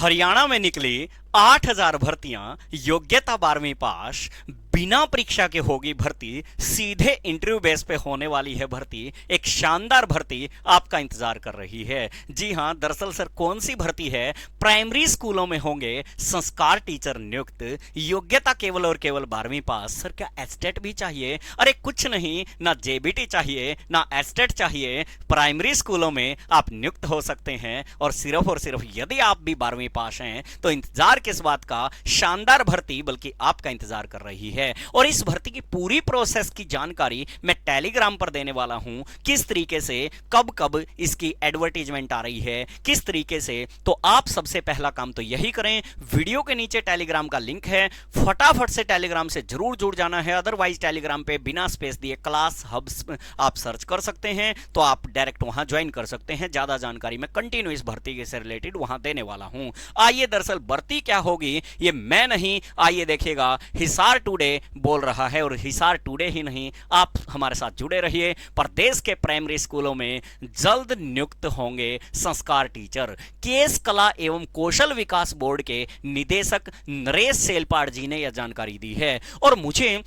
हरियाणा में निकली 8,000 भर्तियां, योग्यता 12वीं पास, बिना परीक्षा के होगी भर्ती, सीधे इंटरव्यू बेस पे होने वाली है भर्ती। एक शानदार भर्ती आपका इंतजार कर रही है। जी हां, दरअसल सर कौन सी भर्ती है? प्राइमरी स्कूलों में होंगे संस्कार टीचर नियुक्त, योग्यता केवल और केवल 12वीं पास। सर क्या एस्टेट भी चाहिए? अरे कुछ नहीं, ना जेबीटी चाहिए ना एस्टेट चाहिए, प्राइमरी स्कूलों में आप नियुक्त हो सकते हैं। और सिर्फ यदि आप भी 12वीं पास हैं तो इंतजार किस बात का? शानदार भर्ती बल्कि आपका इंतजार कर रही है। और इस भर्ती की पूरी प्रोसेस की जानकारी मैं टेलीग्राम पर देने वाला हूं। किस तरीके से कब कब इसकी एडवर्टीजमेंट आ रही है, किस तरीके से। तो आप सबसे पहला काम तो यही करें, वीडियो के नीचे टेलीग्राम का लिंक है, फटाफट से टेलीग्राम से जरूर जुड़ जाना है। अदरवाइज टेलीग्राम पे बिना स्पेस दिए क्लास हब्स आप सर्च कर सकते हैं, तो आप डायरेक्ट वहां ज्वाइन कर सकते हैं। ज्यादा जानकारी मैं कंटिन्यू इस भर्ती से रिलेटेड वहां देने वाला हूं। आइए, दरअसल भर्ती क्या होगी ये मैं नहीं, आइए देखिएगा, हिसार टुडे बोल रहा है। और हिसार टुडे ही नहीं, आप हमारे साथ जुड़े रहिए। प्रदेश के प्राइमरी स्कूलों में जल्द नियुक्त होंगे संस्कार टीचर। केस कला एवं कौशल विकास बोर्ड के निदेशक नरेश सेलपाड़ जी ने यह जानकारी दी है। और मुझे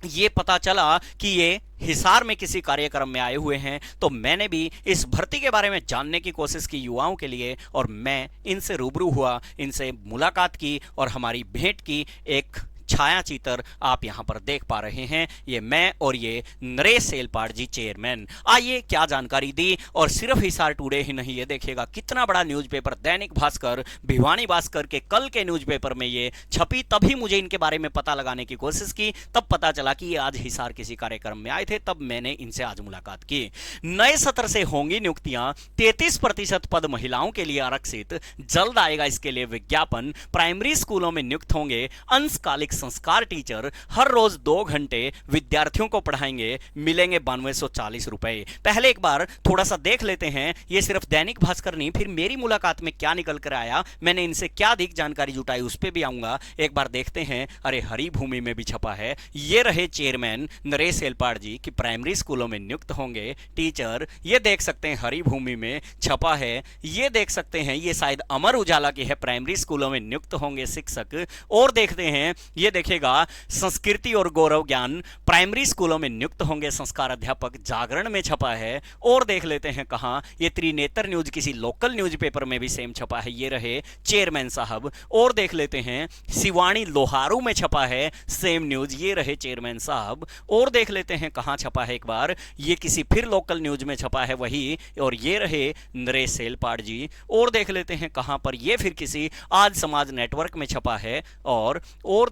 ये पता चला कि ये हिसार में किसी कार्यक्रम में आए हुए हैं, तो मैंने भी इस भर्ती के बारे में जानने की कोशिश की युवाओं के लिए, और मैं इनसे रूबरू हुआ, इनसे मुलाकात की और हमारी भेंट की। एक छाया चित्र आप यहां पर देख पा रहे हैं, ये मैं और ये नरेश सेलपाड़ जी चेयरमैन। आइए क्या जानकारी दी। और सिर्फ हिसार टुडे ही नहीं, ये देखिएगा कितना बड़ा न्यूज़पेपर, दैनिक भास्कर, भिवानी भास्कर के कल के न्यूज़पेपर में ये छपी। तभी मुझे इनके बारे में पता लगाने की कोशिश की, तब पता चला कि ये आज हिसार किसी कार्यक्रम में आए थे, तब मैंने इनसे आज मुलाकात की। नए सत्र से होंगी नियुक्तियां, 33% पद महिलाओं के लिए आरक्षित, जल्द आएगा इसके लिए विज्ञापन। प्राइमरी स्कूलों में नियुक्त होंगे अंशकालिक संस्कार टीचर, हर रोज 2 घंटे विद्यार्थियों को पढ़ाएंगे, मिलेंगे 9240 रुपए। पहले एक बार थोड़ा सा देख लेते हैं, ये सिर्फ दैनिक भास्कर नहीं, फिर मेरी मुलाकात में क्या निकल कर आया, मैंने इनसे क्या अधिक जानकारी जुटाई, उस पर भी आऊंगा। एक बार देखते हैं। अरे हरी भूमि में भी छपा है, ये रहे चेयरमैन नरेश सेलपाड़ जी कि प्राइमरी स्कूलों में नियुक्त होंगे टीचर। ये देख सकते हैं हरी भूमि में छपा है, ये देख सकते हैं, ये शायद अमर उजाला की है, प्राइमरी स्कूलों में नियुक्त होंगे शिक्षक। और देखते हैं, ये देखिएगा संस्कृति और गौरव ज्ञान, प्राइमरी स्कूलों में नियुक्त होंगे संस्कार अध्यापक, जागरण में छपा है। और देख लेते हैं कहां, ये त्रिनेत्र न्यूज किसी लोकल न्यूज़पेपर में भी सेम छपा है, ये रहे चेयरमैन साहब। और देख लेते हैं शिवानी लोहारू में छपा है सेम न्यूज, ये रहे चेयरमैन साहब। और देख लेते हैं कहां छपा है, एक बार ये किसी फिर लोकल न्यूज में छपा है वही, और ये रहे नरेश सेलपाड़ जी। और देख लेते हैं कहां पर, ये फिर किसी आज समाज नेटवर्क में छपा है। और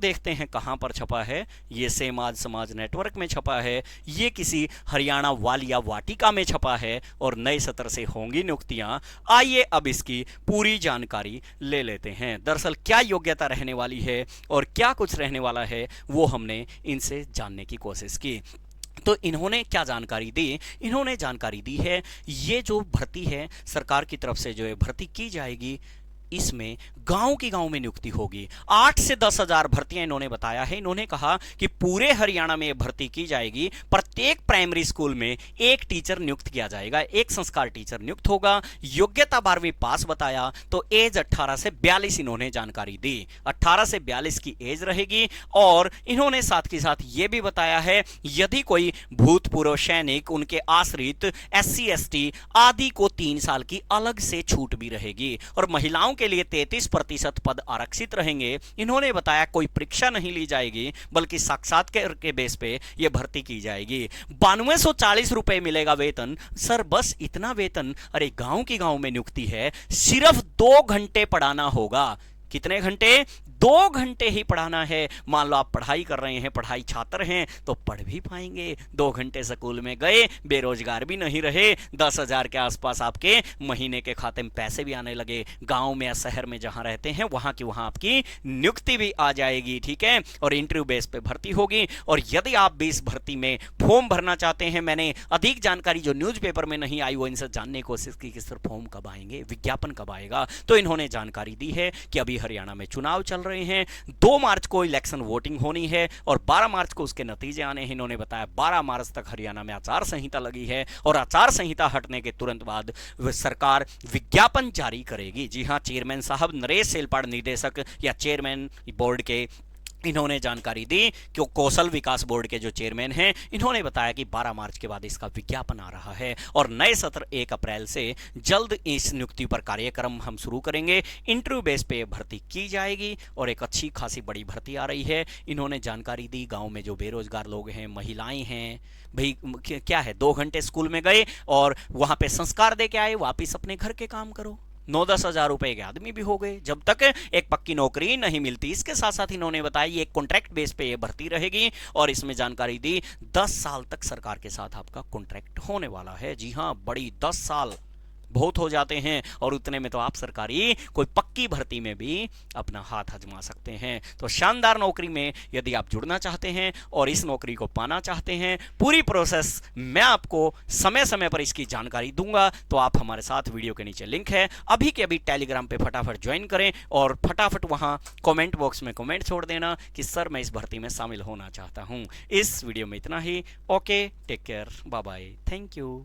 देखते हैं कहां पर छपा है, ये सेम आज समाज नेटवर्क में छपा है, ये किसी हरियाणा वालिया वाटिका में छपा है। और नए सत्र से होंगी नियुक्तियां। आइए अब इसकी पूरी जानकारी ले लेते हैं। दरअसल क्या योग्यता रहने वाली है और क्या कुछ रहने वाला है, वो हमने इनसे जानने की कोशिश की। तो इन्होंने क्या जानकारी दी? इन्होंने जानकारी दी है, ये जो भर्ती है सरकार की तरफ से जो है भर्ती की जाएगी, इसमें गांव की गांव में नियुक्ति होगी। 8 से 10,000 भर्तियां इन्होंने बताया है। इन्होंने कहा कि पूरे हरियाणा में यह भर्ती की जाएगी, प्रत्येक प्राइमरी स्कूल में एक टीचर नियुक्त किया जाएगा, एक संस्कार टीचर नियुक्त होगा। योग्यता 12वीं पास बताया, तो एज 18 से 42 इन्होंने जानकारी दी, 18 से 42 की एज रहेगी। और इन्होंने साथ के साथ यह भी बताया है, यदि कोई भूतपूर्व सैनिक, उनके आश्रित, SC ST आदि को 3 साल की अलग से छूट भी रहेगी। और महिलाओं के लिए 33% पद आरक्षित रहेंगे। इन्होंने बताया कोई परीक्षा नहीं ली जाएगी, बल्कि साक्षात्कार के बेस पे यह भर्ती की जाएगी। 9240 रुपए मिलेगा वेतन। सर बस इतना वेतन? अरे गांव की गांव में नियुक्ति है, सिर्फ 2 घंटे पढ़ाना होगा। कितने घंटे? 2 घंटे ही पढ़ाना है। मान लो आप पढ़ाई कर रहे हैं, पढ़ाई छात्र हैं, तो पढ़ भी पाएंगे। 2 घंटे स्कूल में गए, बेरोजगार भी नहीं रहे, 10,000 के आसपास आपके महीने के खाते में पैसे भी आने लगे। गांव में या शहर में जहां रहते हैं वहां की वहां आपकी नियुक्ति भी आ जाएगी, ठीक है। और इंटरव्यू बेस पे भर्ती होगी। और यदि आप भी इस भर्ती में फॉर्म भरना चाहते हैं, मैंने अधिक जानकारी जो न्यूज़पेपर में नहीं आई वो इनसे जानने की कोशिश की कि सर फॉर्म कब आएंगे, विज्ञापन कब आएगा। तो इन्होंने जानकारी दी है कि अभी हरियाणा में चुनाव चल रहे रहे हैं। 2 मार्च को इलेक्शन वोटिंग होनी है और 12 मार्च को उसके नतीजे आने हैं। इन्होंने बताया 12 मार्च तक हरियाणा में आचार संहिता लगी है और आचार संहिता हटने के तुरंत बाद सरकार विज्ञापन जारी करेगी। जी हां, चेयरमैन साहब नरेश सेलपाड़ निदेशक या चेयरमैन बोर्ड के इन्होंने जानकारी दी कि कौशल विकास बोर्ड के जो चेयरमैन हैं, इन्होंने बताया कि 12 मार्च के बाद इसका विज्ञापन आ रहा है और नए सत्र 1 अप्रैल से जल्द इस नियुक्ति पर कार्यक्रम हम शुरू करेंगे। इंटरव्यू बेस पे भर्ती की जाएगी और एक अच्छी खासी बड़ी भर्ती आ रही है। इन्होंने जानकारी दी गांव में जो बेरोजगार लोग हैं, महिलाएं हैं, भाई क्या है, 2 घंटे स्कूल में गए और वहां पे संस्कार दे के आए, वापिस अपने घर के काम करो। 9-10 हजार रुपए के आदमी भी हो गए जब तक एक पक्की नौकरी नहीं मिलती। इसके साथ साथ इन्होंने बताया ये एक कॉन्ट्रैक्ट बेस पे ये भर्ती रहेगी और इसमें जानकारी दी 10 साल तक सरकार के साथ आपका कॉन्ट्रैक्ट होने वाला है। जी हां, बड़ी 10 साल बहुत हो जाते हैं और उतने में तो आप सरकारी कोई पक्की भर्ती में भी अपना हाथ आजमा सकते हैं। तो शानदार नौकरी में यदि आप जुड़ना चाहते हैं और इस नौकरी को पाना चाहते हैं, पूरी प्रोसेस मैं आपको समय समय पर इसकी जानकारी दूंगा। तो आप हमारे साथ, वीडियो के नीचे लिंक है, अभी के अभी टेलीग्राम पे फटाफट ज्वाइन करें और फटाफट वहां कमेंट बॉक्स में कमेंट छोड़ देना कि सर मैं इस भर्ती में शामिल होना चाहता हूं। इस वीडियो में इतना ही। Okay, take care, bye bye, thank you.